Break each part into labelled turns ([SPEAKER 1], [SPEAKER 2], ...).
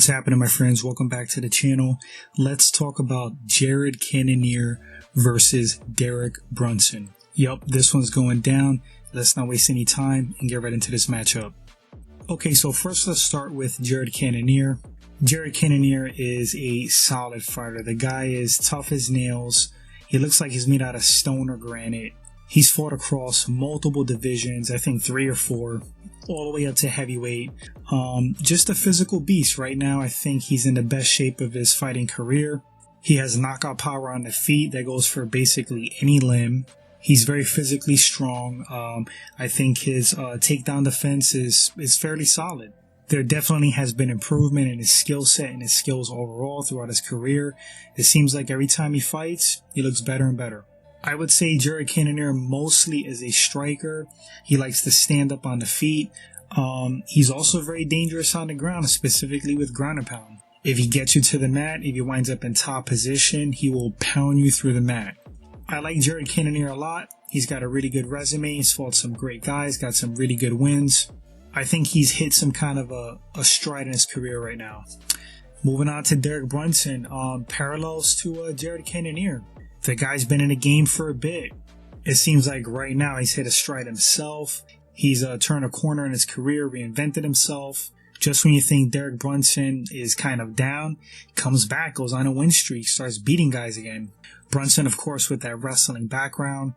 [SPEAKER 1] What's happening, my friends? Welcome back to the channel. Let's talk about Jared Cannonier versus Derek Brunson. Yup, this one's going down. Let's not waste any time and get right into this matchup. Okay, so first let's start with Jared Cannonier. Jared Cannonier is a solid fighter. The guy is tough as nails. He looks like he's made out of stone or granite. He's fought across multiple divisions, I think 3 or 4, all the way up to heavyweight. Just a physical beast right now. I think he's in the best shape of his fighting career. He has knockout power on the feet that goes for basically any limb. He's very physically strong. I think his takedown defense is fairly solid. There definitely has been improvement in his skill set and his skills overall throughout his career. It seems like every time he fights, he looks better and better. I would say Jared Cannonier mostly is a striker. He likes to stand up on the feet. He's also very dangerous on the ground, specifically with ground and pound. If he gets you to the mat, if he winds up in top position, he will pound you through the mat. I like Jared Cannonier a lot. He's got a really good resume. He's fought some great guys, got some really good wins. I think he's hit some kind of a stride in his career right now. Moving on to Derek Brunson, parallels to Jared Cannonier. The guy's been in the game for a bit. It seems like right now he's hit a stride himself. He's turned a corner in his career, reinvented himself. Just when you think Derek Brunson is kind of down, comes back, goes on a win streak, starts beating guys again. Brunson, of course, with that wrestling background,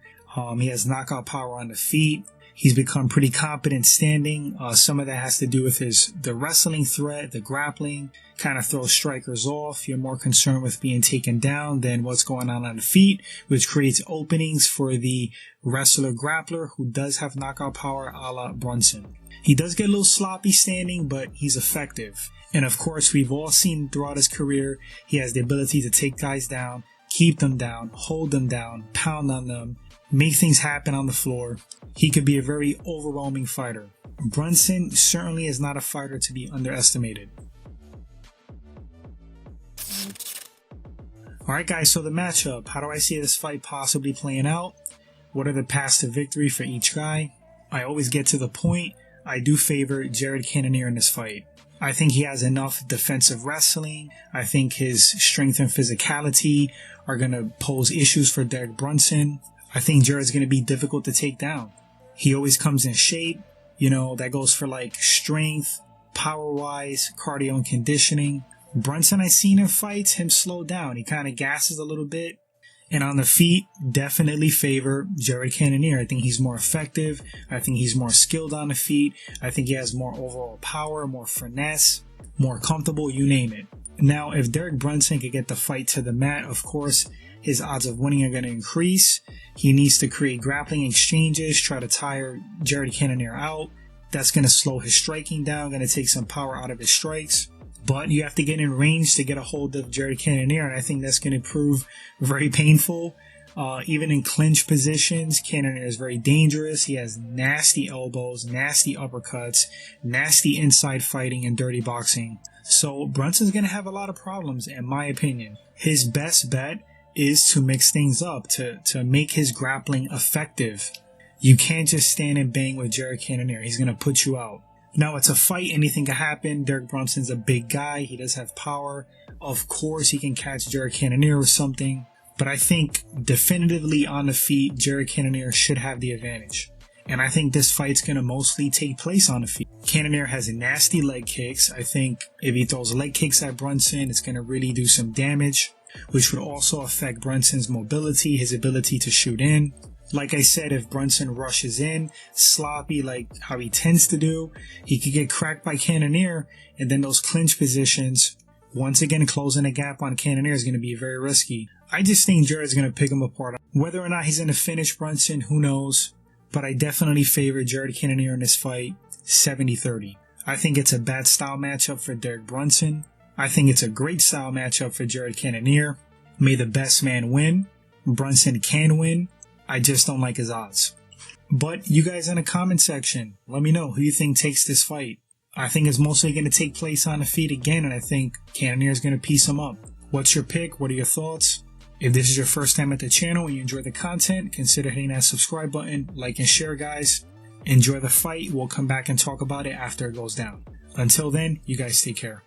[SPEAKER 1] he has knockout power on the feet. He's become pretty competent standing. Some of that has to do with the wrestling threat, the grappling, kind of throws strikers off. You're more concerned with being taken down than what's going on the feet, which creates openings for the wrestler grappler who does have knockout power a la Brunson. He does get a little sloppy standing, but he's effective. And of course, we've all seen throughout his career, he has the ability to take guys down, keep them down, hold them down, pound on them, make things happen on the floor. He could be a very overwhelming fighter. Brunson certainly is not a fighter to be underestimated. Alright guys, so the matchup. How do I see this fight possibly playing out? What are the paths to victory for each guy? I always get to the point. I do favor Jared Cannonier in this fight. I think he has enough defensive wrestling. I think his strength and physicality are going to pose issues for Derek Brunson. I think Jared's going to be difficult to take down. He always comes in shape. You know, that goes for like strength, power-wise, cardio and conditioning. Brunson, I've seen in fights him slow down. He kind of gasses a little bit. And on the feet, definitely favor Jared Cannonier. I think he's more effective. I think he's more skilled on the feet. I think he has more overall power, more finesse, more comfortable, you name it. Now, if Derek Brunson could get the fight to the mat, of course, his odds of winning are going to increase. He needs to create grappling exchanges, try to tire Jared Cannonier out. That's going to slow his striking down, going to take some power out of his strikes. But you have to get in range to get a hold of Jared Cannonier, and I think that's going to prove very painful. Even in clinch positions, Cannonier is very dangerous. He has nasty elbows, nasty uppercuts, nasty inside fighting, and dirty boxing. So Brunson's going to have a lot of problems, in my opinion. His best bet is to mix things up, to make his grappling effective. You can't just stand and bang with Jared Cannonier. He's going to put you out. Now, it's a fight. Anything can happen. Derek Brunson's a big guy. He does have power. Of course, he can catch Jared Cannonier with something. But I think definitively on the feet, Jared Cannonier should have the advantage. And I think this fight's going to mostly take place on the feet. Cannonier has nasty leg kicks. I think if he throws leg kicks at Brunson, it's going to really do some damage, which would also affect Brunson's mobility, his ability to shoot in. Like I said, if Brunson rushes in, sloppy like how he tends to do, he could get cracked by Cannonier, and then those clinch positions, once again closing a gap on Cannonier is going to be very risky. I just think Jared's going to pick him apart. Whether or not he's going to finish Brunson, who knows? But I definitely favor Jared Cannonier in this fight, 70-30. I think it's a bad style matchup for Derek Brunson. I think it's a great style matchup for Jared Cannonier. May the best man win. Brunson can win. I just don't like his odds. But you guys in the comment section, let me know who you think takes this fight. I think it's mostly going to take place on the feet again, and I think Cannonier is going to piece him up. What's your pick? What are your thoughts? If this is your first time at the channel and you enjoy the content, consider hitting that subscribe button, like and share, guys. Enjoy the fight. We'll come back and talk about it after it goes down. Until then, you guys take care.